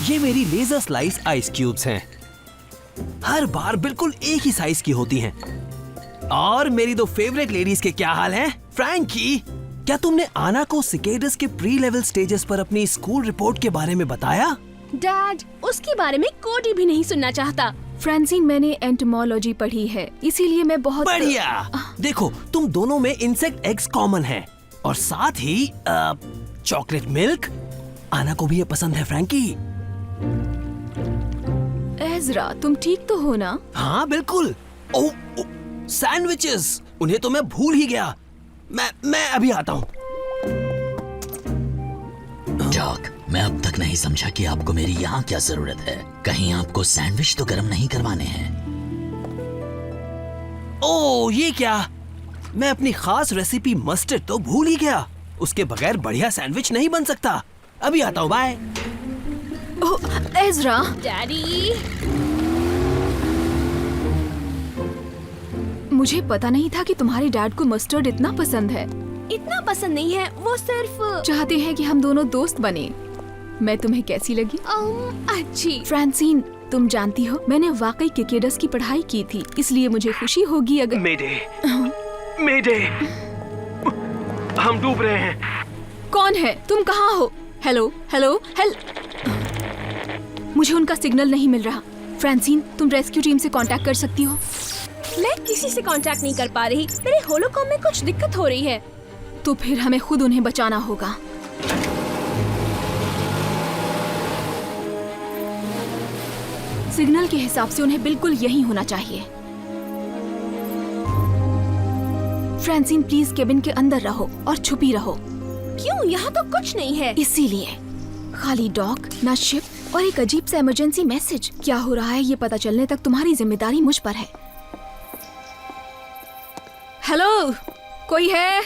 ये मेरी laser slice ice cubes हैं। हर बार बिल्कुल एक ही साइज की होती हैं। और मेरी दो फेवरेट लेडीज के क्या हाल हैं? फ्रैंकी, क्या तुमने आना को सिकेडस के प्री लेवल स्टेजेस पर अपनी स्कूल रिपोर्ट के बारे में बताया? डैड, उसके बारे में कोडी भी नहीं सुनना चाहता। फ्रांसीन, मैंने एंटोमोलॉजी पढ़ी है, इसीलिए मैं बहुत बढ़िया। देखो, तुम दोनों में इंसेक्ट एग्स कॉमन हैं और साथ ही चॉकलेट मिल्क। आना को भी ये पसंद है। फ्रैंकी, एज़रा, तुम ठीक तो हो ना? हाँ बिल्कुल। ओह, सैंडविचेस, उन्हें तो मैं भूल ही गया। मैं अभी आता हूँ। डॉग, मैं अब तक नहीं समझा कि आपको मेरी यहाँ क्या जरूरत है। कहीं आपको सैंडविच तो गर्म नहीं करवाने हैं? ओह, ये क्या? मैं अपनी खास रेसिपी मस्टर्ड तो भूल ही गया। उसके बगैर बढ़िया सैंडविच नहीं बन सकता। अभी आता हूँ, बाय। ओह, एज़रा। डैडी, मुझे पता नहीं था कि तुम्हारे डैड को मस्टर्ड इतना पसंद है। इतना पसंद नहीं है, वो सिर्फ चाहते हैं कि हम दोनों दोस्त बने। मैं तुम्हें कैसी लगी? अच्छी। फ्रांसीन, तुम जानती हो, मैंने वाकई किकेडस की पढ़ाई की थी, इसलिए मुझे खुशी होगी अगर मेडे, हम डूब रहे हैं। कौन है? तुम कहाँ हो? हेलो हेलो हेल मुझे उनका सिग्नल नहीं मिल रहा। फ्रांसीन, तुम रेस्क्यू टीम से कांटेक्ट कर सकती हो? मैं किसी से कांटेक्ट नहीं कर पा रही। मेरे होलोकॉम में कुछ दिक्कत हो रही है। तो फिर हमें खुद उन्हें बचाना होगा। सिग्नल के हिसाब से उन्हें बिल्कुल यही होना चाहिए। फ्रांसीन, प्लीज केबिन के अंदर रहो और छुपी रहो। क्यों? यहाँ तो कुछ नहीं है। इसीलिए खाली डॉक, ना शिप और एक अजीब सा इमरजेंसी मैसेज। क्या हो रहा है ये पता चलने तक तुम्हारी जिम्मेदारी मुझ पर है। हेलो, कोई है?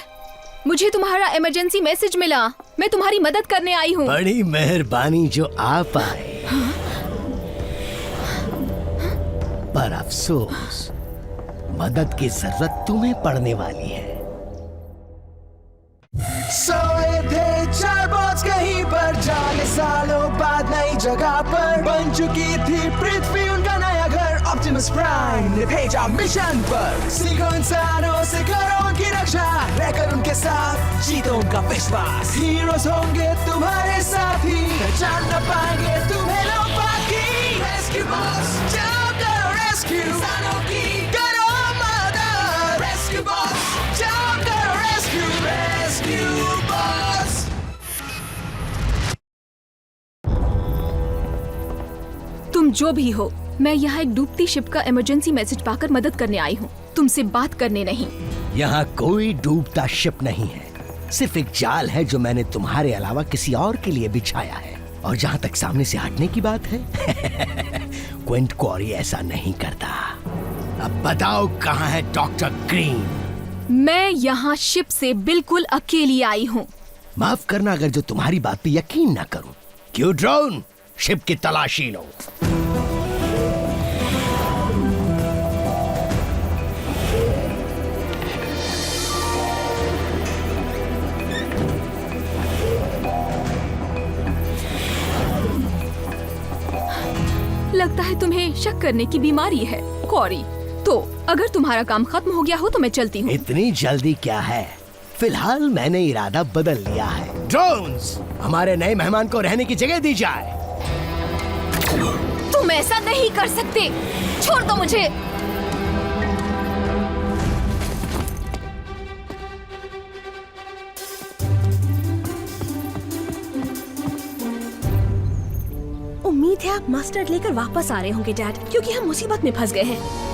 मुझे तुम्हारा इमरजेंसी मैसेज मिला। मैं तुम्हारी मदद करने आई हूँ। बड़ी मेहरबानी जो आप आए। पर अफसोस, मदद की जरूरत तुम्हें पड़ने वाली है। सोए थे चार बॉस कहीं पर, जाने सालों बाद नई जगह पर बन चुकी थी पृथ्वी उनका नया घर। ऑप्टिमस प्राइम ने भेजा मिशन पर, सीखो इंसानों से करो उनकी रक्षा, रहकर उनके साथ जीतो उनका विश्वास। हीरोज होंगे तुम्हारे साथी, पहचान न पाएंगे तुम्हें लोग बाकी। रेस्क्यू बॉस, जाओ करो रेस्क्यू इंसानों की, करो मदद। रेस्क्यू बॉस, जाओ करो रेस्क्यू, रेस्क्यू बॉस। तुम जो भी हो, मैं यहाँ एक डूबती शिप का इमरजेंसी मैसेज पाकर मदद करने आई हूँ, तुमसे बात करने नहीं। यहाँ कोई डूबता शिप नहीं है, सिर्फ एक जाल है जो मैंने तुम्हारे अलावा किसी और के लिए बिछाया है। और जहाँ तक सामने से हटने की बात है, क्विंट क्वारी ऐसा नहीं करता। अब बताओ कहाँ है डॉक्टर ग्रीन? मैं यहाँ शिप से बिल्कुल अकेली आई हूँ। माफ करना अगर जो तुम्हारी बात पे यकीन ना करूं। क्यों ड्रोन, शिप की तलाशी लो। लगता है तुम्हें शक करने की बीमारी है, कॉरी। तो अगर तुम्हारा काम खत्म हो गया हो तो मैं चलती हूँ। इतनी जल्दी क्या है? फिलहाल मैंने इरादा बदल लिया है। ड्रोन्स, हमारे नए मेहमान को रहने की जगह दी जाए। तुम ऐसा नहीं कर सकते, छोड़ दो मुझे। उम्मीद है आप मस्टर्ड लेकर वापस आ रहे होंगे डैड, क्योंकि हम मुसीबत में फंस गए हैं।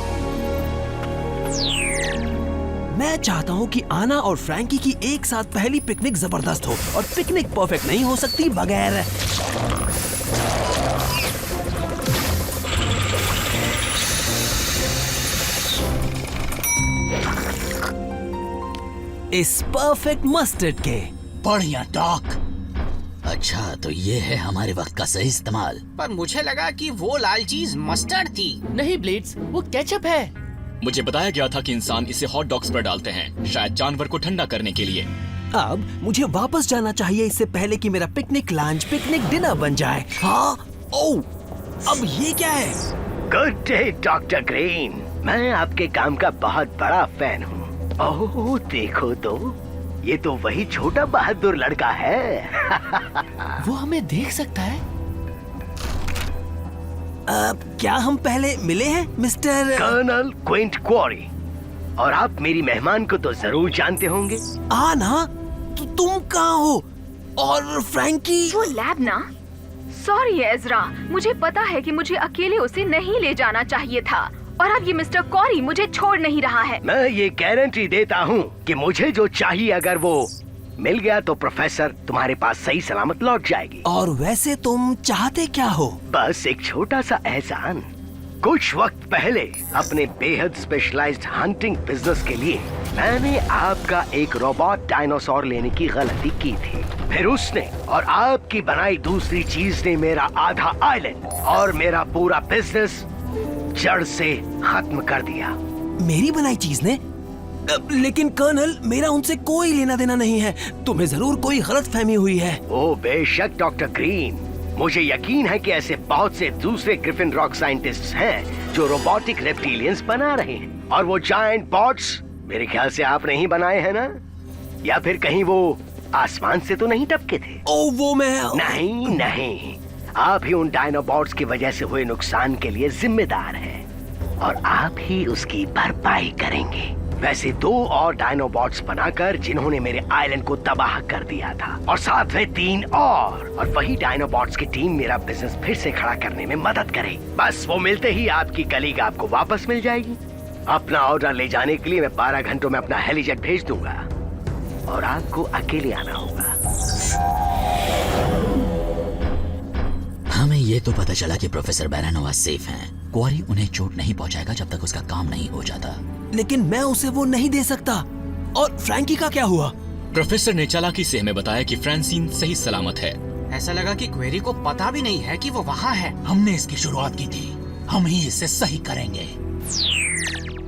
मैं चाहता हूँ कि आना और फ्रैंकी की एक साथ पहली पिकनिक जबरदस्त हो, और पिकनिक परफेक्ट नहीं हो सकती बगैर इस परफेक्ट मस्टर्ड के। बढ़िया डॉक। अच्छा, तो ये है हमारे वक्त का सही इस्तेमाल। पर मुझे लगा कि वो लाल चीज मस्टर्ड थी। नहीं ब्लेड्स, वो केचप है। मुझे बताया गया था कि इंसान इसे हॉट डॉग्स पर डालते हैं, शायद जानवर को ठंडा करने के लिए। अब मुझे वापस जाना चाहिए इससे पहले कि मेरा पिकनिक लंच पिकनिक डिनर बन जाए। हाँ, ओह, अब ये क्या है? गुड डे डॉक्टर ग्रीन, मैं आपके काम का बहुत बड़ा फैन हूँ। ओह देखो तो, ये तो वही छोटा बहादुर लड़का है। वो हमें देख सकता है? क्या हम पहले मिले हैं मिस्टर? कर्नल क्विंट क्वारी, और आप मेरी मेहमान को तो जरूर जानते होंगे। ना, तुम कहाँ हो? और फ्रैंकी? वो लैब ना? सॉरी एजरा, मुझे पता है कि मुझे अकेले उसे नहीं ले जाना चाहिए था, और अब ये मिस्टर कॉरी मुझे छोड़ नहीं रहा है। मैं ये गारंटी देता हूँ कि मुझे जो चाहिए अगर वो मिल गया तो प्रोफेसर तुम्हारे पास सही सलामत लौट जाएगी। और वैसे तुम चाहते क्या हो? बस एक छोटा सा एहसान। कुछ वक्त पहले अपने बेहद स्पेशलाइज्ड हंटिंग बिजनेस के लिए मैंने आपका एक रोबोट डायनासोर लेने की गलती की थी। फिर उसने और आपकी बनाई दूसरी चीज ने मेरा आधा आइलैंड और मेरा पूरा बिजनेस जड़ से खत्म कर दिया। मेरी बनाई चीज ने? लेकिन कर्नल, मेरा उनसे कोई लेना देना नहीं है। तुम्हें जरूर कोई गलतफहमी हुई है। ओ बेशक डॉक्टर ग्रीन, मुझे यकीन है कि ऐसे बहुत से दूसरे ग्रिफिन रॉक साइंटिस्ट्स हैं जो रोबोटिक रेप्टिलियंस बना रहे हैं, और वो जायंट बॉट्स मेरे ख्याल से आप नहीं बनाए हैं ना? या फिर कहीं वो आसमान से तो नहीं टपके थे? ओ, वो मैं नहीं, आप ही उन डायनोबॉट्स की वजह से हुए नुकसान के लिए जिम्मेदार हैं, और आप ही उसकी भरपाई करेंगे। वैसे 2 और डायनोबॉट्स बनाकर जिन्होंने मेरे आइलैंड को तबाह कर दिया था, और साथ में 3 और वही डायनोबॉट्स की टीम मेरा बिजनेस फिर से खड़ा करने में मदद करे। बस वो मिलते ही आपकी कलीग आपको वापस मिल जाएगी। अपना ऑर्डर ले जाने के लिए मैं 12 घंटों में अपना हेलीजेट भेज दूंगा, और आपको अकेले आना होगा। हमें ये तो पता चला कि प्रोफेसर बैरानोवा सेफ हैं। क्वारी उन्हें चोट नहीं पहुंचाएगा जब तक उसका काम नहीं हो जाता। लेकिन मैं उसे वो नहीं दे सकता। और फ्रैंकी का क्या हुआ? प्रोफेसर ने चालाकी से हमें बताया कि फ्रांसिन सही सलामत है। ऐसा लगा कि क्वेरी को पता भी नहीं है कि वो वहाँ है। हमने इसकी शुरुआत की थी, हम ही इसे सही करेंगे।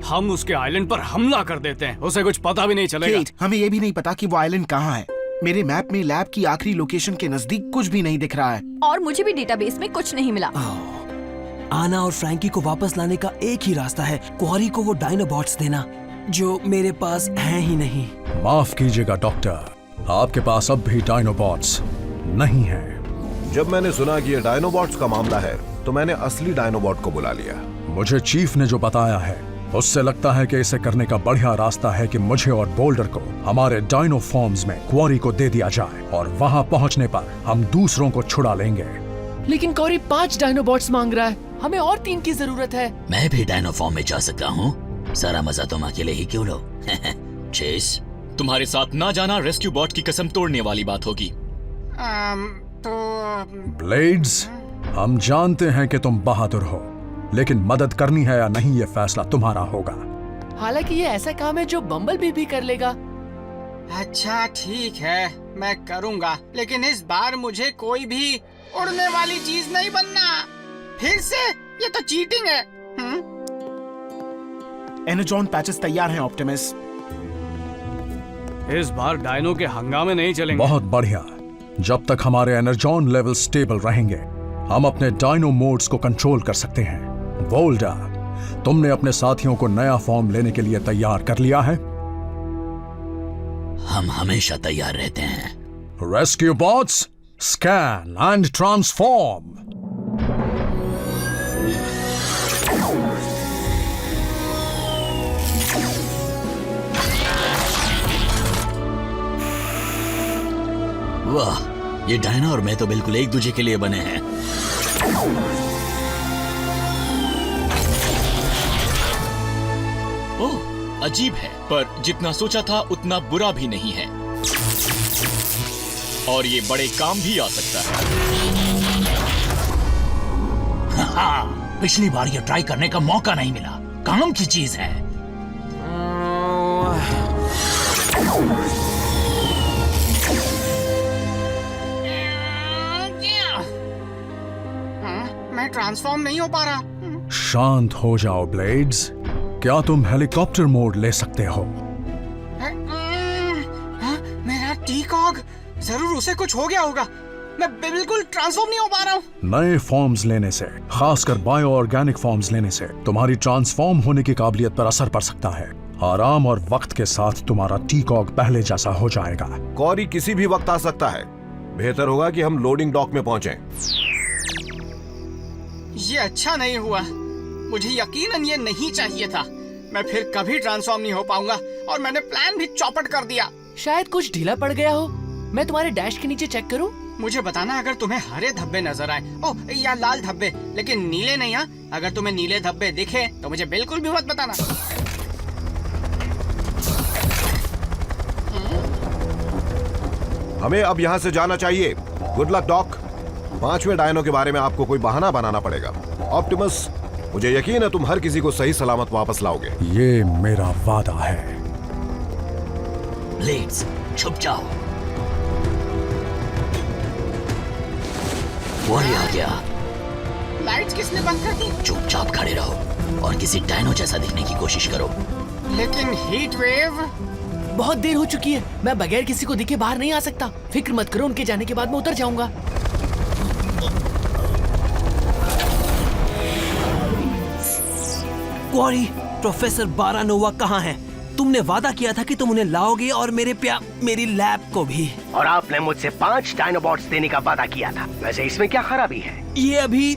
हम उसके आइलैंड पर हमला कर देते हैं, उसे कुछ पता भी नहीं चलेगा। केट, हमें ये भी नहीं पता कि वो आइलैंड कहाँ है। मेरे मैप में लैब की आखिरी लोकेशन के नजदीक कुछ भी नहीं दिख रहा है। और मुझे भी डेटाबेस में कुछ नहीं मिला। आना और फ्रैंकी को वापस लाने का एक ही रास्ता है, क्वारी को वो डायनोबॉट्स देना, जो मेरे पास हैं ही नहीं। माफ कीजिएगा डॉक्टर, आपके पास अब भी डायनोबॉट्स नहीं हैं। जब मैंने सुना कि ये डायनोबॉट्स का मामला है तो मैंने असली डायनोबॉट को बुला लिया। मुझे चीफ ने जो बताया है उससे लगता है कि इसे करने का बढ़िया रास्ता है कि मुझे और बोल्डर को हमारे डायनो फॉर्म्स में क्वारी को दे दिया जाए, और वहां पहुंचने पर हम दूसरों को छुड़ा लेंगे। लेकिन कॉरी 5 डायनोबॉट्स मांग रहा है, हमें और 3 की जरूरत है। मैं भी डायनो फॉर्म में जा सकता हूँ, सारा मजा तुम अकेले ही क्यों लो? चेस, तुम्हारे साथ ना जाना रेस्क्यू बॉट की कसम तोड़ने वाली बात होगी। ब्लेड्स, हम जानते हैं कि तुम बहादुर हो, लेकिन मदद करनी है या नहीं ये फैसला तुम्हारा होगा। हालांकि ये ऐसा काम है जो बम्बलबी भी कर लेगा। अच्छा ठीक है, मैं करूँगा, लेकिन इस बार मुझे कोई भी उड़ने वाली चीज नहीं बनना। फिर से? ये तो चीटिंग है। एनर्जॉन पैचेस तैयार हैं ऑप्टिमस। इस बार डायनो के हंगामे नहीं चलेंगे। बहुत बढ़िया, जब तक हमारे एनर्जॉन लेवल स्टेबल रहेंगे हम अपने डायनो मोड्स को कंट्रोल कर सकते हैं। वोल्डर, तुमने अपने साथियों को नया फॉर्म लेने के लिए तैयार कर लिया है? हम हमेशा तैयार रहते हैं। Rescue bots, scan and transform. वाह, ये डायनो और मैं तो बिल्कुल एक दूसरे के लिए बने हैं। ओह, अजीब है, पर जितना सोचा था उतना बुरा भी नहीं है, और ये बड़े काम भी आ सकता है। पिछली बार ये ट्राई करने का मौका नहीं मिला, काम की चीज है। मैं ट्रांसफॉर्म नहीं हो पा रहा। शांत हो जाओ ब्लेड्स, क्या तुम हेलीकॉप्टर मोड ले सकते हो? मेरा टी-कॉग, जरूर उसे कुछ हो गया होगा। मैं बिल्कुल ट्रांसफॉर्म नहीं हो पा रहा हूँ। नए फॉर्म्स लेने से, खासकर बायो ऑर्गेनिक फॉर्म्स लेने से तुम्हारी ट्रांसफॉर्म होने की काबिलियत पर असर पड़ सकता है। आराम और वक्त के साथ तुम्हारा टीकॉग पहले जैसा हो जाएगा। कॉरी किसी भी वक्त आ सकता है। बेहतर होगा कि हम लोडिंग डॉक में पहुंचें। ये अच्छा नहीं हुआ। मुझे यकीनन ये नहीं चाहिए था। मैं फिर कभी ट्रांसफॉर्म नहीं हो पाऊंगा और मैंने प्लान भी चौपट कर दिया। शायद कुछ ढीला पड़ गया हो। मैं तुम्हारे डैश के नीचे चेक करूं? मुझे बताना अगर तुम्हें हरे धब्बे नजर आए, ओह या लाल धब्बे, लेकिन नीले नहीं। हाँ, अगर तुम्हें नीले धब्बे दिखे तो मुझे बिल्कुल भी मत बताना। हमें अब यहाँ से जाना चाहिए। Good luck doc. 5वें डायनो के बारे में आपको कोई बहाना बनाना पड़ेगा। ऑप्टिमस, मुझे यकीन है तुम हर किसी को सही सलामत वापस लाओगे। ये मेरा वादा है। ब्लेड्स, छुप जाओ। वही आ गया। लाइट्स किसने बंद कर दी? चुपचाप खड़े रहो और किसी डायनो जैसा दिखने की कोशिश करो। लेकिन हीट वेव। बहुत देर हो चुकी है। मैं बगैर किसी को दिखे बाहर नहीं आ सकता। फिक्र मत करो, उनके जाने के बाद मैं उतर जाऊंगा। क्वारी, प्रोफेसर बारानोवा कहाँ हैं? तुमने वादा किया था कि तुम उन्हें लाओगे और मेरी लैब को भी। और आपने मुझसे 5 डायनोबॉट्स देने का वादा किया था। वैसे इसमें क्या खराबी है? ये अभी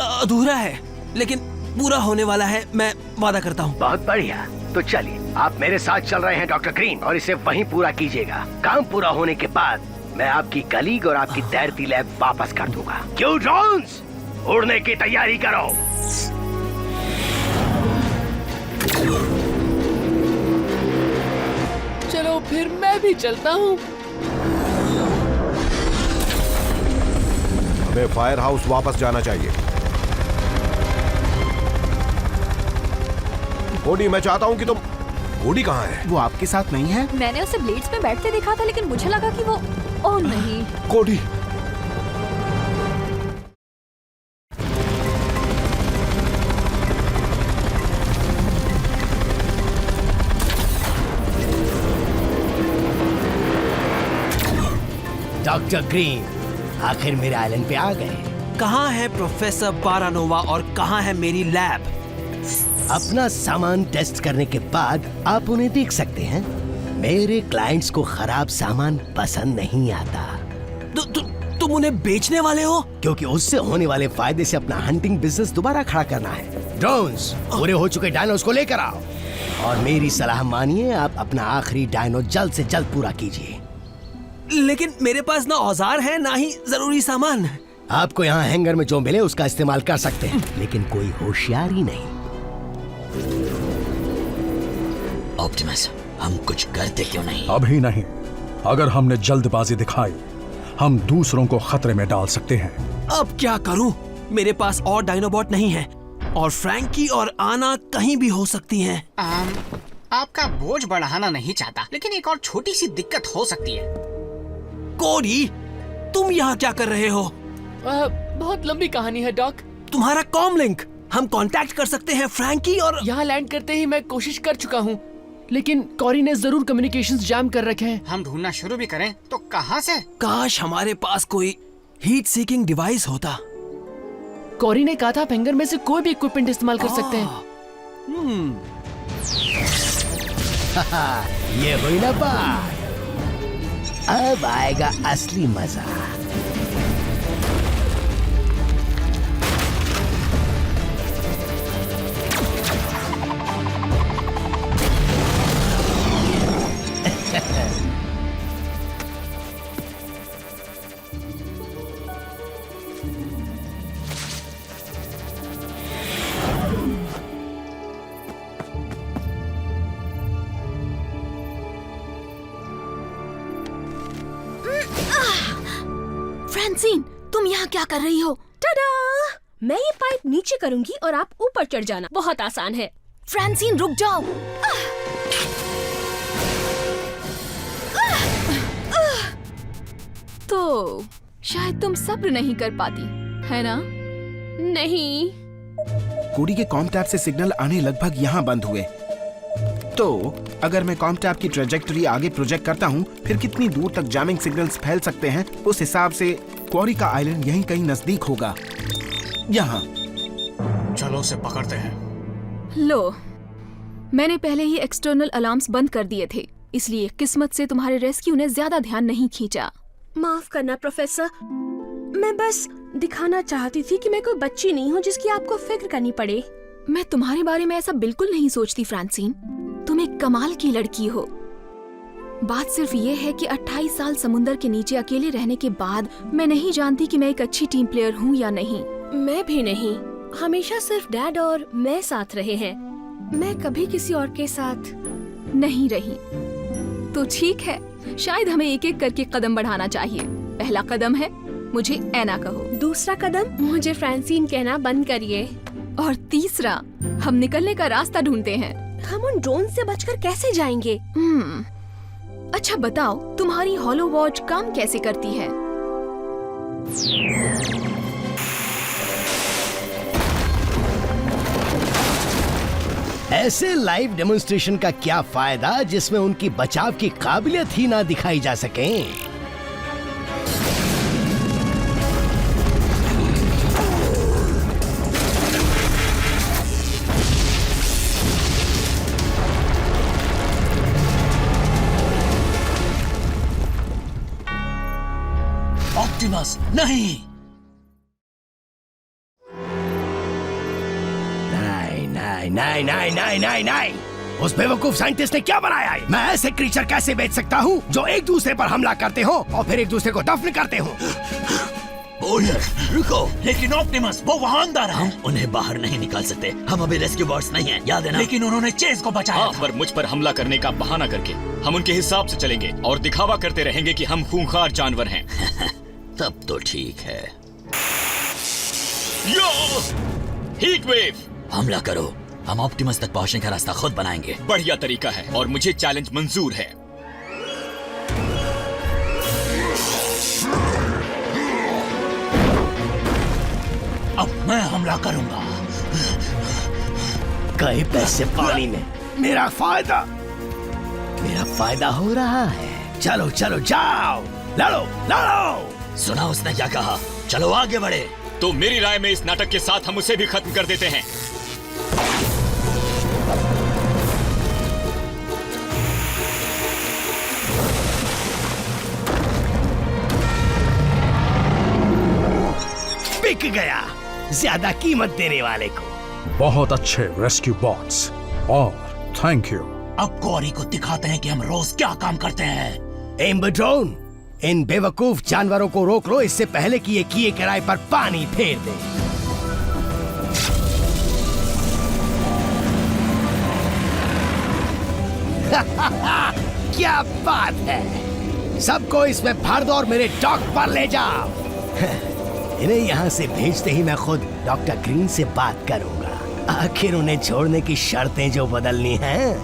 अधूरा है, लेकिन पूरा होने वाला है, मैं वादा करता हूँ। बहुत बढ़िया। तो चलिए, आप मेरे साथ चल रहे हैं डॉक्टर ग्रीन, और इसे वहीं पूरा कीजिएगा। काम पूरा होने के बाद मैं आपकी कलीग और आपकी तैरती लैब वापस कर दूंगा। क्यों ड्रोन्स, उड़ने की तैयारी करो। चलो फिर मैं भी चलता हूँ। हमें फायर हाउस वापस जाना चाहिए। कोडी, मैं चाहता हूँ कि तुम। कोडी कहाँ है? वो आपके साथ नहीं है? मैंने उसे ब्लेड्स में बैठते देखा था, लेकिन मुझे लगा कि वो ओह नहीं। कोडी, डॉक्टर ग्रीन, आखिर मेरे आइलैंड पे आ गए। कहाँ है प्रोफेसर बारानोवा और कहाँ है मेरी लैब? अपना सामान टेस्ट करने के बाद आप उन्हें देख सकते हैं। मेरे क्लाइंट्स को खराब सामान पसंद नहीं आता। तुम उन्हें बेचने वाले हो? क्योंकि उससे होने वाले फायदे से अपना हंटिंग बिजनेस दोबारा खड़ा करना है। ड्रोन्स, पूरे हो चुके डायनोस को लेकर आओ और मेरी सलाह मानिए, आप अपना आखिरी डायनो जल्द से जल्द पूरा कीजिए। लेकिन मेरे पास ना औजार है, ना ही जरूरी सामान। आपको यहाँ हैंगर में जो मिले उसका इस्तेमाल कर सकते हैं, लेकिन कोई होशियारी नहीं। ऑप्टिमस, हम कुछ करते क्यों नहीं? अभी नहीं। अगर हमने जल्दबाजी दिखाई, हम दूसरों को खतरे में डाल सकते हैं। अब क्या करूं? मेरे पास और डायनोबॉट नहीं है और फ्रैंकी और आना कहीं भी हो सकती हैं। आपका बोझ बढ़ाना नहीं चाहता, लेकिन एक और छोटी सी दिक्कत हो सकती है। कोडी, तुम यहाँ क्या कर रहे हो? बहुत लंबी कहानी है डॉक। तुम्हारा कॉम लिंक, हम कांटेक्ट कर सकते हैं फ्रैंकी और। यहाँ लैंड करते ही मैं कोशिश कर चुका हूँ, लेकिन कॉरी ने जरूर कम्युनिकेशंस जाम कर रखे हैं। हम ढूंढना शुरू भी करें तो कहाँ से? काश हमारे पास कोई हीट सीकिंग डिवाइस होता। कॉरी ने कहा था आप हैंगर में से कोई भी इक्विपमेंट इस्तेमाल कर सकते हैं। ये हुई ना बात। अब आएगा असली मजा। फ्रांसीन, तुम यहाँ क्या कर रही हो? टाडा! मैं ये पाइप नीचे करूंगी और आप ऊपर चढ़ जाना। बहुत आसान है। फ्रांसीन, रुक जाओ। तो शायद तुम सब्र नहीं कर पाती, है ना? नहीं। कोडी के कॉम टैप से सिग्नल आने लगभग यहाँ बंद हुए। तो अगर मैं कॉम टैप की ट्रेजेक्टरी आगे प्रोजेक्ट करता हूँ, फिर कितनी दूर तक जैमिंग सिग्नल्स फैल सकते हैं, उस हिसाब से क्वारी का आइलैंड यहीं कहीं नजदीक होगा। यहाँ। चलो उसे पकड़ते हैं। लो, मैंने पहले ही एक्सटर्नल अलार्म्स बंद कर दिए थे, इसलिए किस्मत से तुम्हारे रेस्क्यू ने ज्यादा ध्यान नहीं खींचा। माफ करना प्रोफेसर, मैं बस दिखाना चाहती थी कि मैं कोई बच्ची नहीं हूँ जिसकी आपको फिक्र करनी पड़े। मैं तुम्हारे बारे में ऐसा बिल्कुल नहीं सोचती फ्रांसीन, तुम एक कमाल की लड़की हो। बात सिर्फ ये है कि 28 साल समुंदर के नीचे अकेले रहने के बाद मैं नहीं जानती कि मैं एक अच्छी टीम प्लेयर हूँ या नहीं। मैं भी नहीं, हमेशा सिर्फ डैड और मैं साथ रहे हैं। मैं कभी किसी और के साथ नहीं रही। तो ठीक है, शायद हमें एक एक करके कदम बढ़ाना चाहिए। पहला कदम है मुझे ऐना कहो। दूसरा कदम मुझे फ्रांसीन कहना बंद करिए। और तीसरा हम निकलने का रास्ता ढूंढते हैं। हम उन ड्रोन से बचकर कैसे जाएंगे? अच्छा बताओ, तुम्हारी हॉलो वॉच काम कैसे करती है? ऐसे लाइव डेमोन्स्ट्रेशन का क्या फायदा जिसमें उनकी बचाव की काबिलियत ही ना दिखाई जा सके। ऑप्टिमस नहीं। नहीं। उस बेवकूफ साइंटिस्ट ने क्या बनाया है? मैं ऐसे क्रीचर कैसे बेच सकता हूँ जो एक दूसरे पर हमला करते हो और फिर एक दूसरे को दफन करते हो? रुको, लेकिन ऑप्टिमस वो वहाँ अंदर है। हम उन्हें बाहर नहीं निकाल सकते, हम अभी रेस्क्यू बॉट्स नहीं हैं, याद है ना? लेकिन उन्होंने चेज को बचाया था। पर मुझ पर हमला करने का बहाना करके हम उनके हिसाब से चलेंगे और दिखावा करते रहेंगे कि हम खूंखार जानवर हैं। तब तो ठीक है। हीट वेव, हमला करो। हम ऑप्टिमस तक पहुंचने का रास्ता खुद बनाएंगे। बढ़िया तरीका है और मुझे चैलेंज मंजूर है। अब मैं हमला करूंगा। कई पैसे पानी में, मेरा फायदा हो रहा है। चलो चलो जाओ, लड़ो लड़ो। सुना उसने क्या कहा? चलो आगे बढ़े। तो मेरी राय में इस नाटक के साथ हम उसे भी खत्म कर देते हैं। बिक गया ज्यादा कीमत देने वाले को। बहुत अच्छे रेस्क्यू बॉट्स, और थैंक यू। अब क्वारी को दिखाते हैं कि हम रोज क्या काम करते हैं। एम्बर ड्रोन, इन बेवकूफ जानवरों को रोक लो इससे पहले कि ये किए किराए पर पानी फेर दे। क्या बात है, सबको इसमें भर दो और मेरे डॉक पर ले जाओ। इन्हें यहाँ से भेजते ही मैं खुद डॉक्टर ग्रीन से बात करूंगा। आखिर उन्हें छोड़ने की शर्तें जो बदलनी हैं।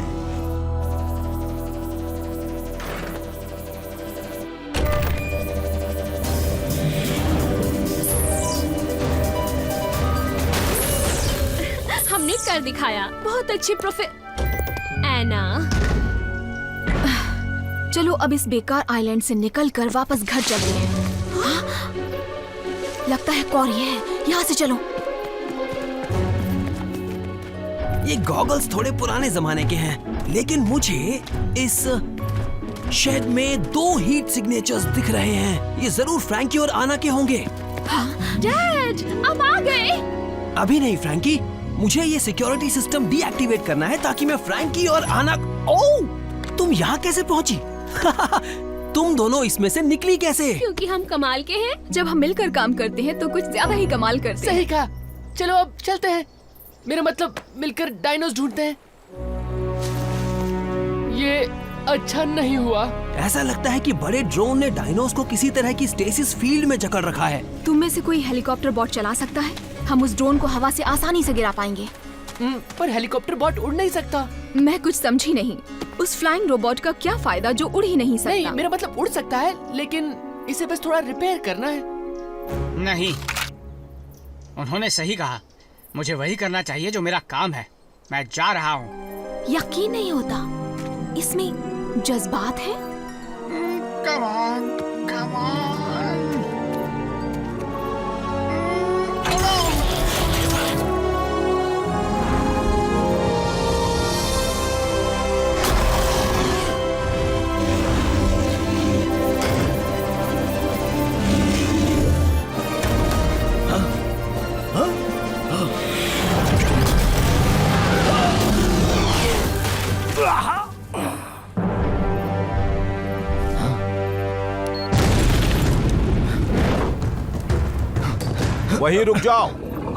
हमने कर दिखाया। बहुत अच्छी ऐना। चलो अब इस बेकार आइलैंड से निकलकर वापस घर चलते हैं। लगता है क्वारी है, यहाँ से चलो। ये गॉगल्स थोड़े पुराने जमाने के हैं, लेकिन मुझे इस शेड में 2 हीट सिग्नेचर्स दिख रहे हैं। ये जरूर फ्रैंकी और आना के होंगे। डैड, अब आ गए। अभी नहीं फ्रैंकी, मुझे ये सिक्योरिटी सिस्टम डीएक्टिवेट करना है ताकि मैं फ्रैंकी और आना। ओह, तुम यहाँ कैसे पहुंची? तुम दोनों इसमें से निकली कैसे? क्योंकि हम कमाल के हैं। जब हम मिलकर काम करते हैं तो कुछ ज्यादा ही कमाल करते हैं। सही कहा। चलो अब चलते हैं। मेरा मतलब मिलकर डायनोस ढूंढते हैं। ये अच्छा नहीं हुआ। ऐसा लगता है कि बड़े ड्रोन ने डायनोस को किसी तरह की स्टेसिस फील्ड में जकड़ रखा है। तुम में से कोई हेलीकॉप्टर बॉट चला सकता है? हम उस ड्रोन को हवा से आसानी से गिरा पाएंगे। पर हेलीकॉप्टर बॉट उड़ नहीं सकता। मैं कुछ समझी नहीं। उस फ्लाइंग रोबोट का क्या फायदा जो उड़ ही नहीं सकता? नहीं, मेरा मतलब उड़ सकता है, लेकिन इसे बस थोड़ा रिपेयर करना है। नहीं, उन्होंने सही कहा। मुझे वही करना चाहिए जो मेरा काम है। मैं जा रहा हूँ। यकीन नहीं होता, इसमें जज्बात है। Come on, come on. वहीं रुक जाओ।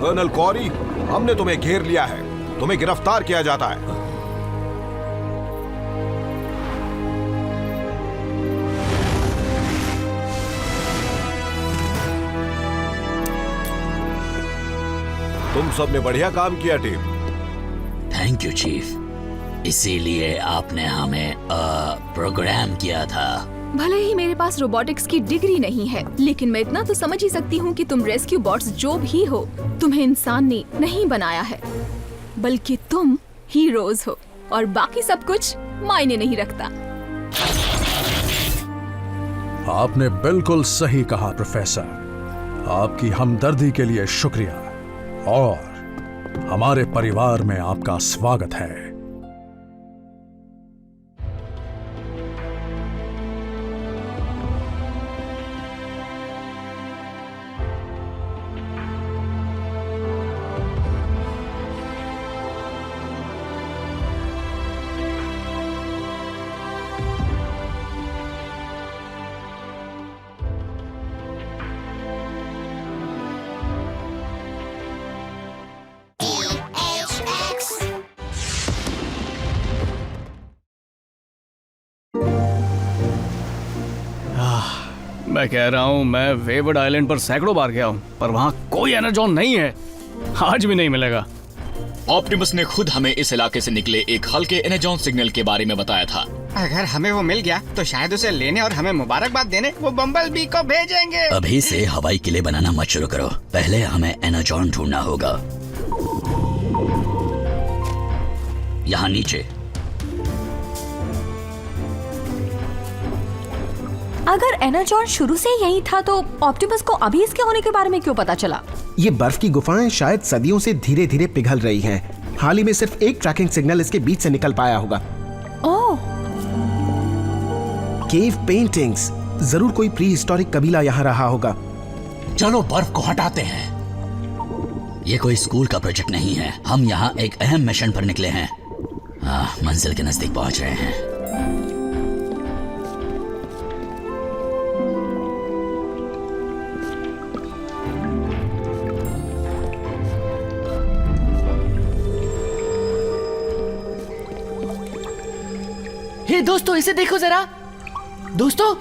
कर्नल कॉरी, हमने तुम्हें घेर लिया है। तुम्हें गिरफ्तार किया जाता है। तुम सबने बढ़िया काम किया टीम। Thank you chief. इसीलिए आपने हमें प्रोग्राम किया था। भले ही मेरे पास रोबोटिक्स की डिग्री नहीं है, लेकिन मैं इतना तो समझ ही सकती हूँ कि तुम रेस्क्यू बॉट्स जो भी हो, तुम्हें इंसान ने नहीं बनाया है, बल्कि तुम हीरोज हो और बाकी सब कुछ मायने नहीं रखता। आपने बिल्कुल सही कहा प्रोफेसर। आपकी हमदर्दी के लिए शुक्रिया और हमारे परिवार में आपका स्वागत है। मैं कह रहा हूँ, मैं वेवर्ड आइलैंड पर सैकड़ों बार गया हूँ, पर वहाँ कोई एनर्जॉन नहीं है। आज भी नहीं मिलेगा। ऑप्टिमस ने खुद हमें इस इलाके से निकले एक हल्के एनर्जॉन सिग्नल के बारे में बताया था। अगर हमें वो मिल गया तो शायद उसे लेने और हमें मुबारकबाद देने वो बम्बल बी को भेजेंगे। अभी से हवाई किले बनाना मत शुरू करो। पहले हमें एनर्जॉन ढूंढना होगा। यहाँ नीचे। अगर एनर्जॉन शुरू से यही था तो ऑप्टिमस को अभी इसके होने के बारे में क्यों पता चला? ये बर्फ की गुफाएं शायद सदियों से धीरे धीरे पिघल रही हैं। हाल ही में सिर्फ एक ट्रैकिंग सिग्नल इसके बीच से निकल पाया होगा। ओह, केव पेंटिंग्स, जरूर कोई प्री हिस्टोरिक कबीला यहाँ रहा होगा। चलो बर्फ को हटाते हैं। ये कोई स्कूल का प्रोजेक्ट नहीं है। हम यहाँ एक अहम मिशन पर निकले हैं। मंजिल के नजदीक पहुंच रहे हैं। हे दोस्तों, इसे देखो जरा। दोस्तों,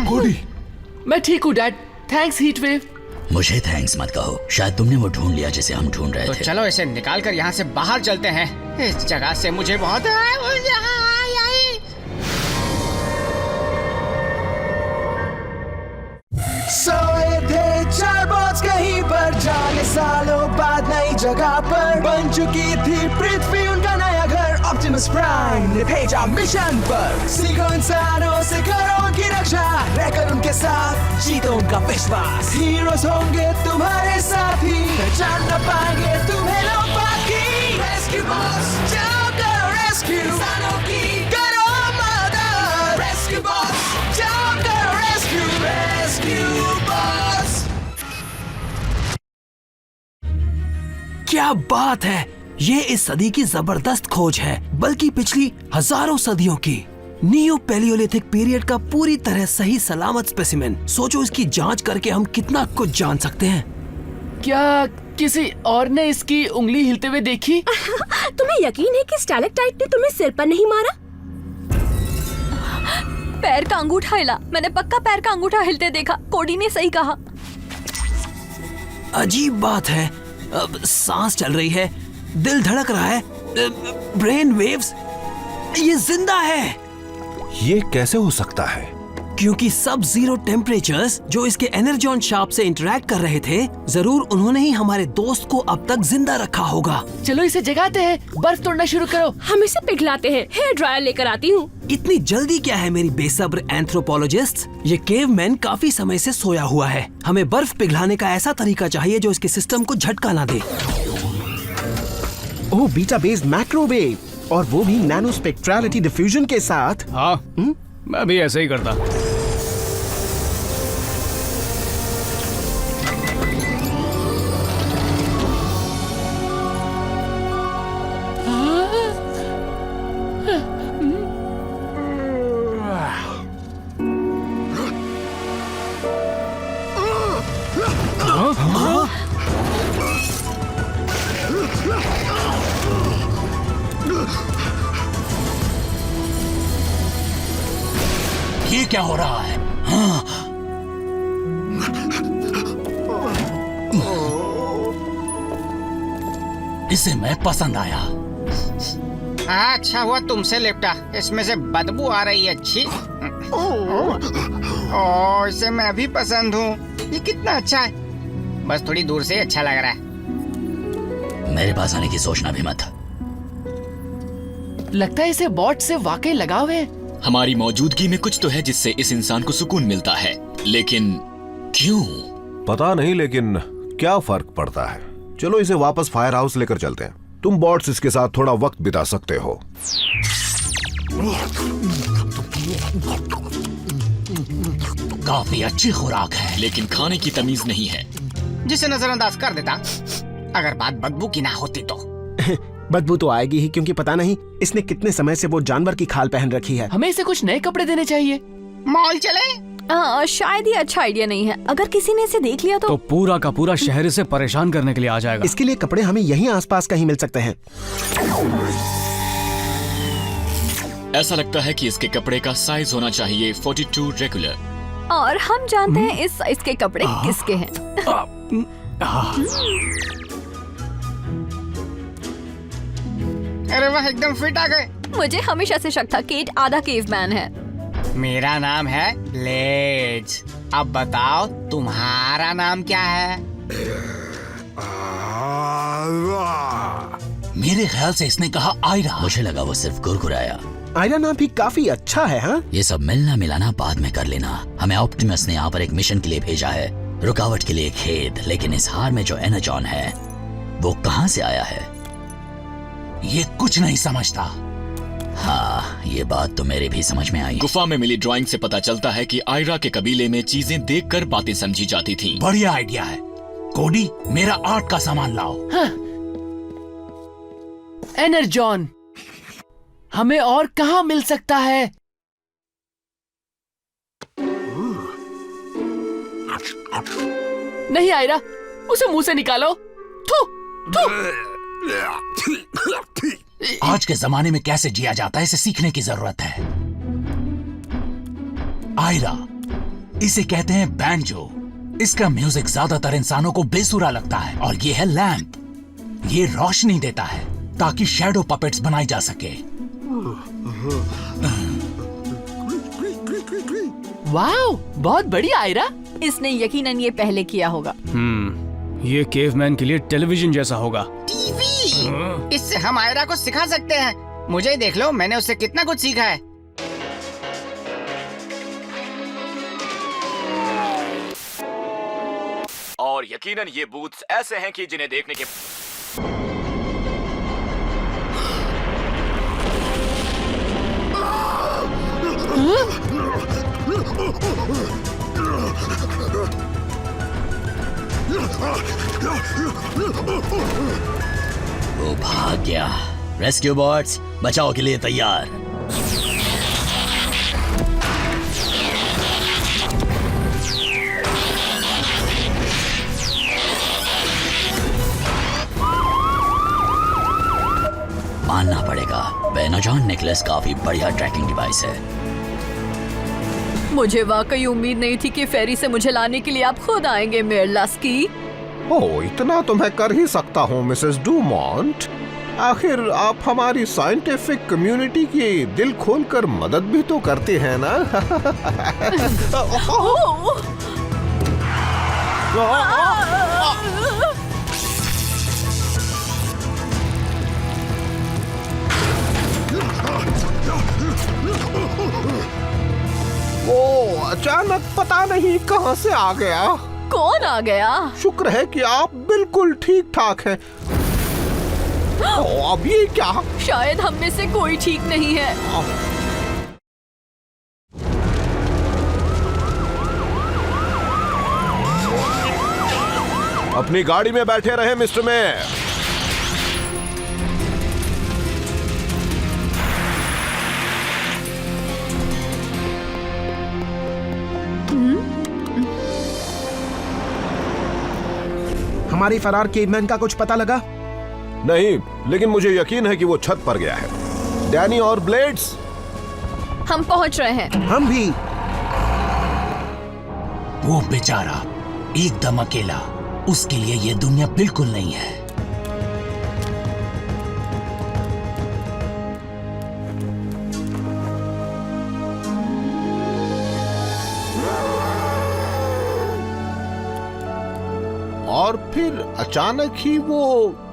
कोडी। मैं ठीक हूँ डैड। Thanks heat wave. मुझे थैंक्स मत कहो। शायद तुमने वो ढूंढ लिया जिसे हम ढूंढ रहे तो थे। चलो इसे निकाल कर यहाँ से बाहर चलते हैं। इस जगह से मुझे बहुत सोए थे चार बॉट्स कहीं पर, जाने सालों बाद नई जगह पर बन चुकी थी पृथ्वी उनका नया घर। ऑप्टिमस प्राइम ने भेजा मिशन पर, सीखो इंसानों से करो उनकी रक्षा, रहकर उनके साथ जीतो उनका विश्वास। हीरोज होंगे तुम्हारे साथी, पहचान न पाएंगे तुम्हें लोग बाकी। रेस्क्यू बॉट्स, जाओ करो रेस्क्यू इंसानों की, करो मदद। रेस्क्यू बॉट्स, जाओ करो रेस्क्यू, रेस्क्यू बॉट्स। क्या बात है! ये इस सदी की जबरदस्त खोज है, बल्कि पिछली हजारों सदियों की। नियो पैलियोलिथिक पीरियड का पूरी तरह सही सलामत स्पेसिमेन। सोचो इसकी जांच करके हम कितना कुछ जान सकते हैं। क्या किसी और ने इसकी उंगली हिलते हुए देखी? तुम्हें यकीन है कि स्टैलेक्टाइट ने तुम्हें सिर पर नहीं मारा? पैर का अंगूठा हिला। मैंने पक्का पैर का अंगूठा हिलते देखा। कोडी ने सही कहा। अजीब बात है, अब सांस चल रही है, दिल धड़क रहा है, ब्रेन वेव्स, ये जिंदा है। ये कैसे हो सकता है? क्योंकि सब जीरो टेम्परेचर्स जो इसके एनर्जॉन शार्प से इंटरैक्ट कर रहे थे, जरूर उन्होंने ही हमारे दोस्त को अब तक जिंदा रखा होगा। चलो इसे जगाते हैं। बर्फ तोड़ना शुरू करो। हम इसे पिघलाते हैं। हेयर ड्रायर लेकर आती हूँ। इतनी जल्दी क्या है मेरी बेसब्र एंथ्रोपोलॉजिस्ट? ये केवमैन काफी समय से सोया हुआ है। हमें बर्फ पिघलाने का ऐसा तरीका चाहिए जो इसके सिस्टम को झटका ना दे। ओह, बीटा बेस्ड माइक्रोवेव, और वो भी नैनो स्पेक्ट्रलिटी डिफ्यूजन के साथ। हाँ, मैं भी ऐसे ही करता। क्या हो रहा है? हाँ? इसे मैं पसंद आया। अच्छा हुआ तुमसे लिपटा, इसमें से बदबू आ रही है। अच्छी। ओह, इसे मैं भी पसंद हूँ। ये कितना अच्छा है, बस थोड़ी दूर से अच्छा लग रहा है। मेरे पास आने की सोचना भी मत। लगता है इसे बॉट से वाकई लगाव है। हमारी मौजूदगी में कुछ तो है जिससे इस इंसान को सुकून मिलता है, लेकिन क्यों? पता नहीं, लेकिन क्या फर्क पड़ता है। चलो इसे वापस फायर हाउस लेकर चलते हैं। तुम बॉट्स इसके साथ थोड़ा वक्त बिता सकते हो। काफी अच्छी खुराक है, लेकिन खाने की तमीज नहीं है। जिसे नजरअंदाज कर देता अगर बात बदबू की ना होती तो। बदबू तो आएगी ही, क्योंकि पता नहीं इसने कितने समय से वो जानवर की खाल पहन रखी है। हमें इसे कुछ नए कपड़े देने चाहिए। मॉल चले? शायद ये अच्छा आइडिया नहीं है। अगर किसी ने इसे देख लिया तो पूरा का पूरा शहर इसे परेशान करने के लिए आ जाएगा। इसके लिए कपड़े हमें यहीं आसपास कहीं मिल सकते हैं। ऐसा लगता है कि इसके कपड़े का साइज होना चाहिए 42 रेगुलर। और हम जानते हैं इस साइज के कपड़े किसके हैं। अरे वाह, एकदम फिट आ गए। मुझे हमेशा से शक था केट आधा केवमैन है। मेरा नाम है ब्लेड्स। अब बताओ तुम्हारा नाम क्या है? मेरे ख्याल से इसने कहा आयरा। मुझे लगा वो सिर्फ गुरगुराया। आयरा नाम भी काफी अच्छा है। हाँ, ये सब मिलना मिलाना बाद में कर लेना। हमें ऑप्टिमस ने यहाँ पर एक मिशन के लिए भेजा है, रुकावट के लिए खेद। लेकिन इस हार में जो एनर्जॉन है वो कहाँ से आया है, ये कुछ नहीं समझता। हाँ, ये बात तो मेरे भी समझ में आई। गुफा में मिली ड्राइंग से पता चलता है कि आयरा के कबीले में चीजें देखकर बातें समझी जाती थीं। बढ़िया आइडिया है। कोडी, मेरा आर्ट का सामान लाओ। हाँ। एनर्जॉन हमें और कहाँ मिल सकता है? नहीं आयरा, उसे मुंह से निकालो। थू, थू। आज के जमाने में कैसे जिया जाता है, इसे सीखने की जरूरत है। आयरा, इसे कहते हैं बैंजो। इसका म्यूजिक ज्यादातर इंसानों को बेसुरा लगता है। और ये है लैंप, ये रोशनी देता है ताकि शैडो पपेट्स बनाई जा सके। वाओ, बहुत बढ़िया आयरा। इसने यकीनन ये पहले किया होगा। ये केवमैन के लिए टेलीविजन जैसा होगा। टीवी, इससे हम आयरा को सिखा सकते हैं। मुझे ही देख लो, मैंने उससे कितना कुछ सीखा है। और यकीनन ये बूथ्स ऐसे हैं कि जिन्हें देखने के वो भाग गया। रेस्क्यू बॉट्स बचाव के लिए तैयार। मानना पड़ेगा, एनर्जॉन नेकलेस काफी बढ़िया ट्रैकिंग डिवाइस है। मुझे वाकई उम्मीद नहीं थी कि फेरी से मुझे लाने के लिए आप खुद आएंगे मेयर लस्की। ओह, इतना तो मैं कर ही सकता हूँ मिसेस डूमॉन्ट। आखिर आप हमारी साइंटिफिक कम्युनिटी की दिल खोलकर मदद भी तो करते हैं ना। वो अचानक पता नहीं कहां से आ गया। कौन आ गया? शुक्र है कि आप बिल्कुल ठीक ठाक हैं। अब ये क्या? शायद हम में से कोई ठीक नहीं है। अपनी गाड़ी में बैठे रहे मिस्टर मेयर। हमारी फरार केवमैन का कुछ पता लगा? नहीं, लेकिन मुझे यकीन है कि वो छत पर गया है। डैनी और ब्लेड्स, हम पहुंच रहे हैं। हम भी। वो बेचारा एकदम अकेला, उसके लिए ये दुनिया बिल्कुल नहीं है। और फिर अचानक ही वो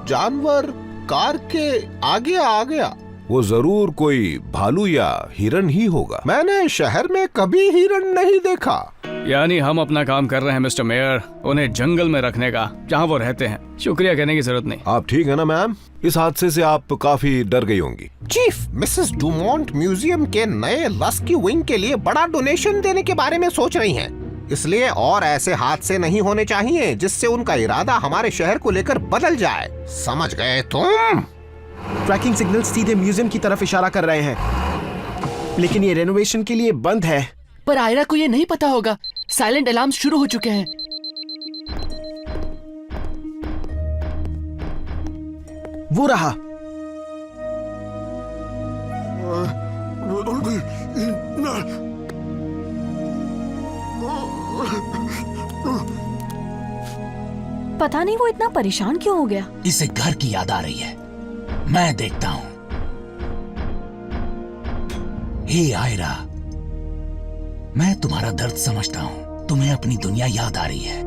जानवर कार के आगे आ गया। वो जरूर कोई भालू या हिरन ही होगा। मैंने शहर में कभी हिरन नहीं देखा। यानी हम अपना काम कर रहे हैं मिस्टर मेयर, उन्हें जंगल में रखने का जहाँ वो रहते हैं। शुक्रिया कहने की जरूरत नहीं। आप ठीक है ना मैम? इस हादसे से आप काफी डर गई होंगी। चीफ, मिसेस डुमोंट म्यूजियम के नए रेस्क्यू विंग के लिए बड़ा डोनेशन देने के बारे में सोच रही हैं। इसलिए और ऐसे हादसे नहीं होने चाहिए जिससे उनका इरादा हमारे शहर को लेकर बदल जाए। समझ गए तुम? ट्रैकिंग सिग्नल सीधे म्यूजियम की तरफ इशारा कर रहे हैं, लेकिन ये रेनोवेशन के लिए बंद है। पर आयरा को ये नहीं पता होगा, साइलेंट अलार्म शुरू हो चुके हैं। वो रहा। पता नहीं वो इतना परेशान क्यों हो गया। इसे घर की याद आ रही है। मैं देखता हूँ। हे आयरा, मैं तुम्हारा दर्द समझता हूँ। तुम्हें अपनी दुनिया याद आ रही है,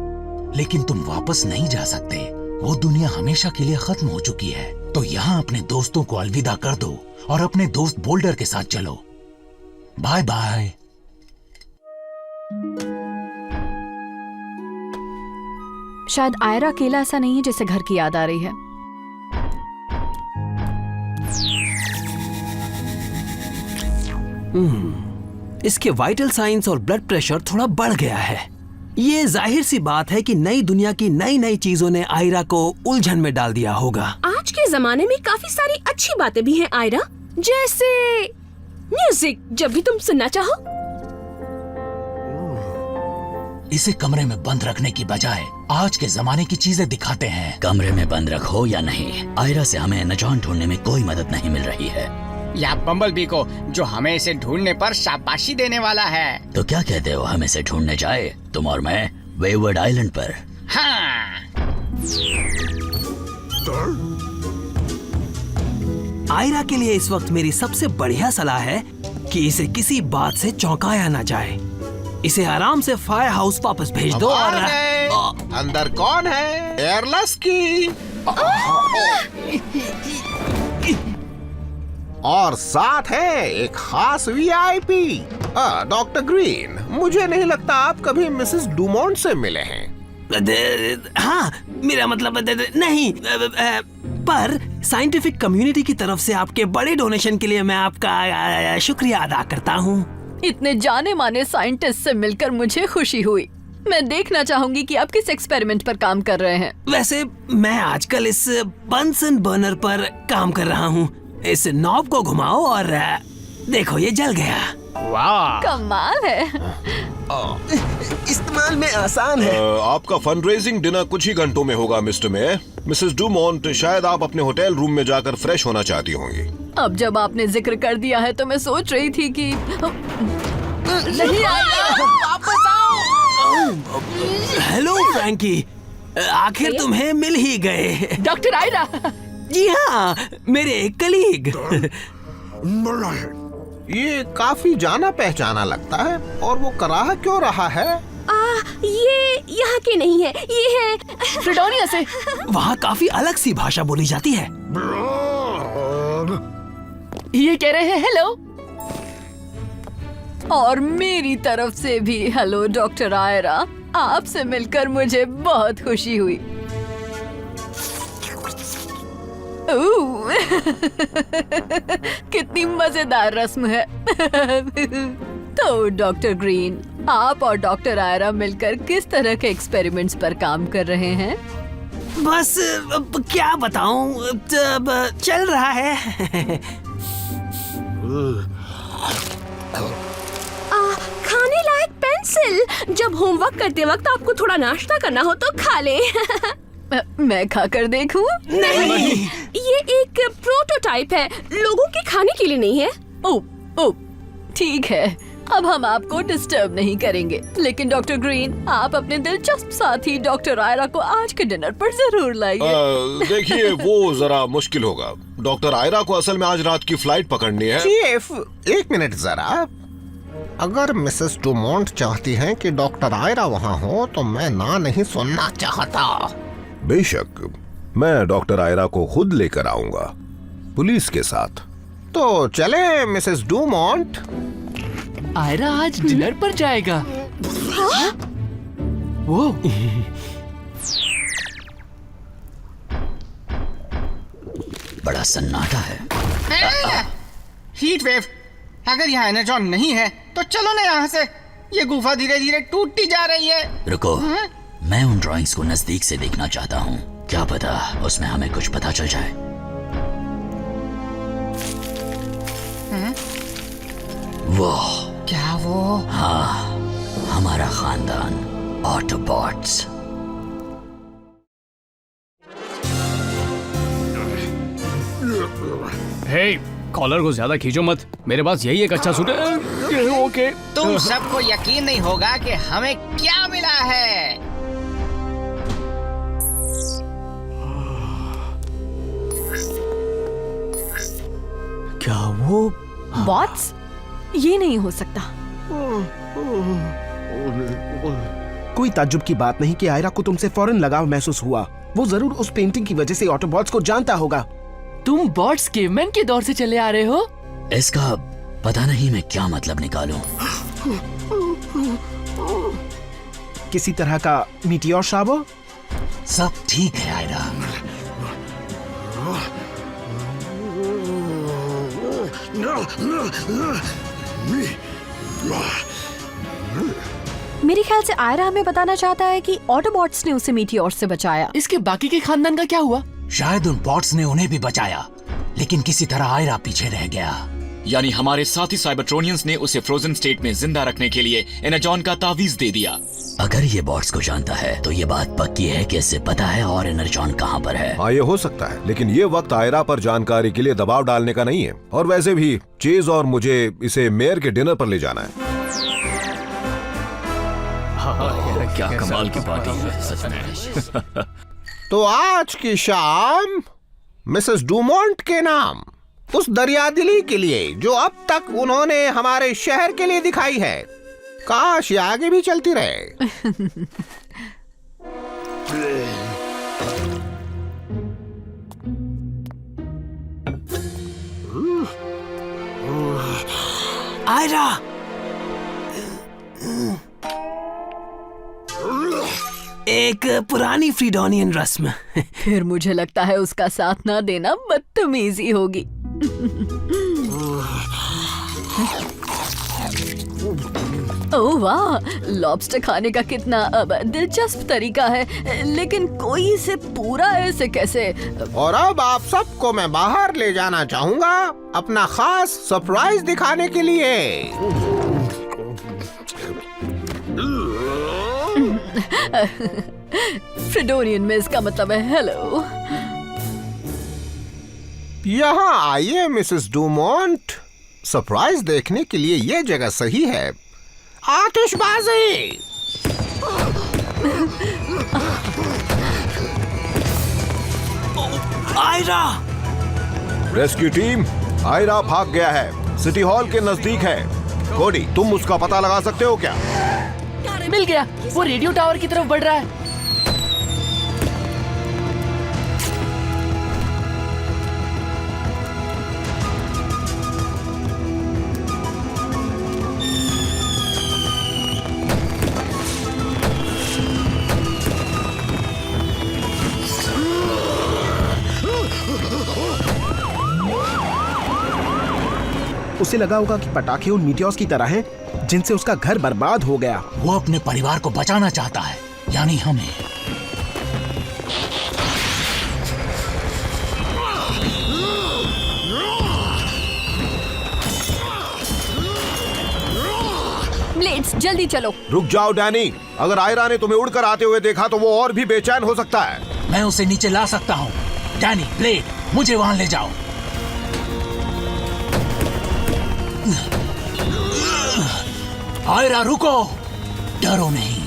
लेकिन तुम वापस नहीं जा सकते। वो दुनिया हमेशा के लिए खत्म हो चुकी है। तो यहाँ अपने दोस्तों को अलविदा कर दो और अपने दोस्त बोल्डर के साथ चलो। Bye bye. शायद आयरा अकेला ऐसा नहीं है जिसे घर की याद आ रही है। इसके वाइटल साइंस और ब्लड प्रेशर थोड़ा बढ़ गया है। ये जाहिर सी बात है कि नई दुनिया की नई नई चीजों ने आयरा को उलझन में डाल दिया होगा। आज के जमाने में काफी सारी अच्छी बातें भी हैं आयरा, जैसे म्यूजिक, जब भी तुम सुनना चाहो। इसे कमरे में बंद रखने की बजाय आज के जमाने की चीजें दिखाते हैं। कमरे में बंद रखो या नहीं, आयरा से हमें एनरजॉन ढूंढने में कोई मदद नहीं मिल रही है। या बम्बलबी को, जो हमें इसे ढूंढने पर शाबाशी देने वाला है। तो क्या कहते हो, हम इसे ढूंढने जाए, तुम और मैं, वेववर्ड आइलैंड पर? हाँ। आयरा के लिए इस वक्त मेरी सबसे बढ़िया सलाह है कि इसे किसी बात से चौंकाया ना जाए। इसे आराम से फायर हाउस वापस भेज दो। और अंदर कौन है? एयरलेस की और साथ है एक खास वीआईपी, डॉक्टर ग्रीन। मुझे नहीं लगता आप कभी मिसेस डुमोंट से मिले हैं। हाँ, मेरा मतलब नहीं, पर साइंटिफिक कम्युनिटी की तरफ से आपके बड़े डोनेशन के लिए मैं आपका शुक्रिया अदा करता हूँ। इतने जाने माने साइंटिस्ट से मिलकर मुझे खुशी हुई। मैं देखना चाहूंगी कि आप किस एक्सपेरिमेंट पर काम कर रहे हैं। वैसे मैं आजकल इस बंसन बर्नर पर काम कर रहा हूँ। इस नॉब को घुमाओ और देखो, ये जल गया। वाह, कमाल है। इस्तेमाल में आसान है। आपका फंडरेजिंग डिनर कुछ ही घंटों में होगा मिस्टर मेयर। मिसेस डुमोंट, शायद आप अपने होटल रूम में जाकर फ्रेश होना चाहती होंगी। अब जब आपने जिक्र कर दिया है तो मैं सोच रही थी कि नहीं वापस आओ। हेलो फ्रैंकी, आखिर तुम्हें मिल ही गए। डॉक्टर आयरा। जी हाँ, मेरे कलीग। ये काफी जाना पहचाना लगता है। और वो कराह क्यों रहा है? ये यहाँ के नहीं है, ये है फ्रीडोनिया से। वहाँ काफी अलग सी भाषा बोली जाती है। ये कह रहे हैं हेलो। और मेरी तरफ से भी हेलो डॉक्टर आयरा। आपसे मिलकर मुझे बहुत खुशी हुई। कितनी मजेदार रस्म है। तो डॉक्टर ग्रीन, आप और डॉक्टर आयरा मिलकर किस तरह के एक्सपेरिमेंट्स पर काम कर रहे हैं? बस क्या बताऊं, चल रहा है। खाने लायक पेंसिल। जब होमवर्क करते वक्त आपको थोड़ा नाश्ता करना हो तो खा ले। मैं खाकर देखूं? नहीं, ये एक प्रोटोटाइप है, लोगों के खाने के लिए नहीं है। ओ, ठीक है। अब हम आपको डिस्टर्ब नहीं करेंगे, लेकिन डॉक्टर ग्रीन, आप अपने दिलचस्प साथी डॉक्टर आयरा को आज के डिनर पर जरूर लाइए। देखिए, वो जरा मुश्किल होगा। डॉक्टर आयरा को असल में आज रात की फ्लाइट पकड़नी है। चीफ, एक मिनट जरा। अगर मिसेस डुमोंट चाहती हैं कि डॉक्टर आयरा वहाँ हो तो मैं ना नहीं सुनना चाहता। बेशक, मैं डॉक्टर आयरा को खुद लेकर आऊंगा, पुलिस के साथ। तो चले मिसेस डुमोंट। आयरा आज डिनर पर जाएगा। वो बड़ा सन्नाटा है। हीट वेव, अगर यहाँ एनर्जॉन नहीं है तो चलो ना यहाँ से। ये गुफा धीरे धीरे टूटती जा रही है। रुको, मैं उन ड्राइंग्स को नजदीक से देखना चाहता हूँ। क्या पता उसमें हमें कुछ पता चल जाए। वो क्या वो? हाँ, हमारा खानदान ऑटोबॉट्स। हे, कॉलर को ज्यादा खींचो मत, मेरे पास यही एक अच्छा सूट है। ओके। तुम सबको यकीन नहीं होगा कि हमें क्या मिला है। क्या वो बॉट्स? ये नहीं हो सकता। कोई ताज्जुब की बात नहीं कि आयरा को तुमसे फौरन लगाव महसूस हुआ। वो जरूर उस पेंटिंग की वजह से ऑटोबॉट्स को जानता होगा। तुम बॉट्स केवमैन के दौर से चले आ रहे हो। इसका पता नहीं मैं क्या मतलब निकालूं। किसी तरह का मीटियोर शाबो? सब ठीक है आयरा। मेरे ख्याल से आयरा हमें बताना चाहता है कि ऑटोबॉट्स ने उसे मीटियोर से बचाया। इसके बाकी के खानदान का क्या हुआ? शायद उन बॉट्स ने उन्हें भी बचाया, लेकिन किसी तरह आयरा पीछे रह गया। यानी हमारे साथी साइबरट्रोनियंस ने उसे फ्रोजन स्टेट में जिंदा रखने के लिए एनर्जॉन का तावीज दे दिया। अगर ये बॉट्स को जानता है तो ये बात पक्की है कि इसे पता है और एनर्जॉन कहाँ पर है। हाँ, ये हो सकता है, लेकिन ये वक्त आयरा पर जानकारी के लिए दबाव डालने का नहीं है। और वैसे भी चेज और मुझे इसे मेयर के डिनर पर ले जाना है। क्या कमाल की पार्टी है सच में। तो आज की शाम मिसेस डुमोंट के नाम उस दरियादिली के लिए जो अब तक उन्होंने हमारे शहर के लिए दिखाई है। काश ये आगे भी चलती रहे। आयरा, एक पुरानी फ्रीडोनियन रस्म। फिर मुझे लगता है उसका साथ ना देना बदतमीजी होगी। ओह वाह, लॉबस्टर खाने का कितना दिलचस्प तरीका है, लेकिन कोई इसे पूरा ऐसे कैसे? और अब आप सबको मैं बाहर ले जाना चाहूंगा अपना खास सरप्राइज दिखाने के लिए। फ्रीडोनियन में इसका मतलब है हेलो। यहाँ आइए मिसेस डुमोंट, सरप्राइज देखने के लिए ये जगह सही है। आतिशबाजी! आयरा! रेस्क्यू टीम, आयरा भाग गया है, सिटी हॉल के नजदीक है। कोडी, तुम उसका पता लगा सकते हो क्या? मिल गया, वो रेडियो टावर की तरफ बढ़ रहा है। उसे लगा होगा कि पटाखे उन मीटियोर्स की तरह हैं जिनसे उसका घर बर्बाद हो गया। वो अपने परिवार को बचाना चाहता है, यानी हमें। ब्लेड्स, जल्दी चलो। रुक जाओ डैनी, अगर आयरा ने तुम्हें उड़कर आते हुए देखा तो वो और भी बेचैन हो सकता है। मैं उसे नीचे ला सकता हूँ। डैनी, ब्लेड, मुझे वहां ले जाओ। आयरा रुको, डरो नहीं।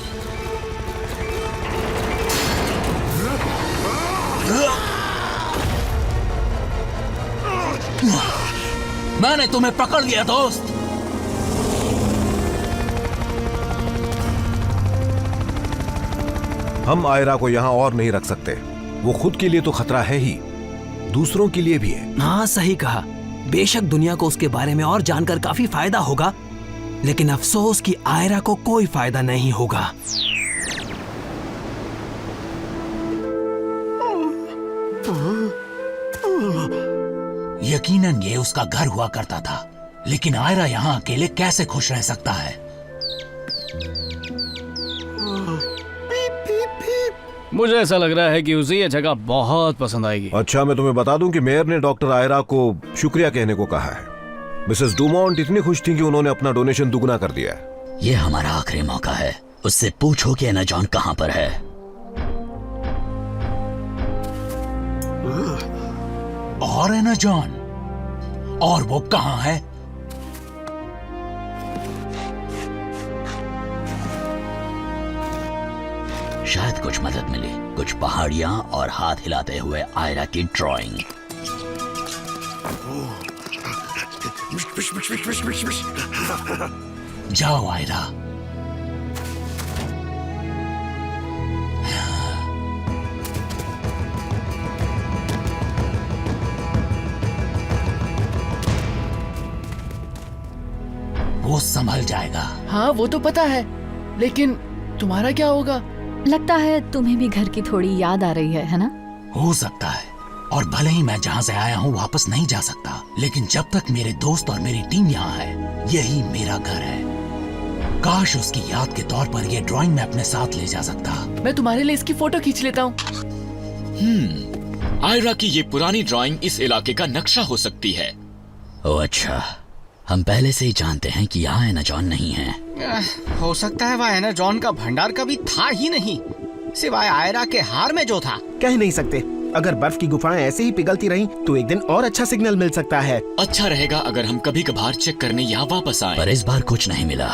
मैंने तुम्हें पकड़ लिया दोस्त। हम आयरा को यहाँ और नहीं रख सकते। वो खुद के लिए तो खतरा है ही, दूसरों के लिए भी है। हाँ सही कहा। बेशक दुनिया को उसके बारे में और जानकर काफी फायदा होगा, लेकिन अफसोस कि आयरा को कोई फायदा नहीं होगा। यकीनन ये उसका घर हुआ करता था, लेकिन आयरा यहाँ अकेले कैसे खुश रह सकता है? मुझे ऐसा लग रहा है कि उसे ये जगह बहुत पसंद आएगी। अच्छा, मैं तुम्हें बता दूं कि मेयर ने डॉक्टर आयरा को शुक्रिया कहने को कहा है। मिसेस डुमोंट इतनी खुश थी कि उन्होंने अपना डोनेशन दुगना कर दिया है। ये हमारा आखिरी मौका है। उससे पूछो कि एनाजॉन कहाँ पर है। और एनाजॉन, और वो कहाँ है? शायद कुछ मदद मिली, कुछ पहाड़ियां और हाथ हिलाते हुए आयरा की ड्राइंग। जाओ आयरा। वो संभल जाएगा। हाँ वो तो पता है, लेकिन तुम्हारा क्या होगा? लगता है तुम्हें भी घर की थोड़ी याद आ रही है ना? हो सकता है, और भले ही मैं जहाँ से आया हूँ वापस नहीं जा सकता, लेकिन जब तक मेरे दोस्त और मेरी टीम यहाँ है, यही मेरा घर है। काश उसकी याद के तौर पर यह ड्राइंग मैं अपने साथ ले जा सकता। मैं तुम्हारे लिए इसकी फोटो खींच लेता हूँ। आयरा की ये पुरानी ड्राइंग इस इलाके का नक्शा हो सकती है। ओह अच्छा, हम पहले से ही जानते हैं कि यहाँ एनाजॉन नहीं है। हो सकता है वह एनाजॉन का भंडार कभी था ही नहीं, सिवाय आयरा के हार में जो था। कह नहीं सकते। अगर बर्फ की गुफाएं ऐसे ही पिघलती रहीं, तो एक दिन और अच्छा सिग्नल मिल सकता है। अच्छा रहेगा अगर हम कभी कभार चेक करने यहाँ वापस आए। पर इस बार कुछ नहीं मिला।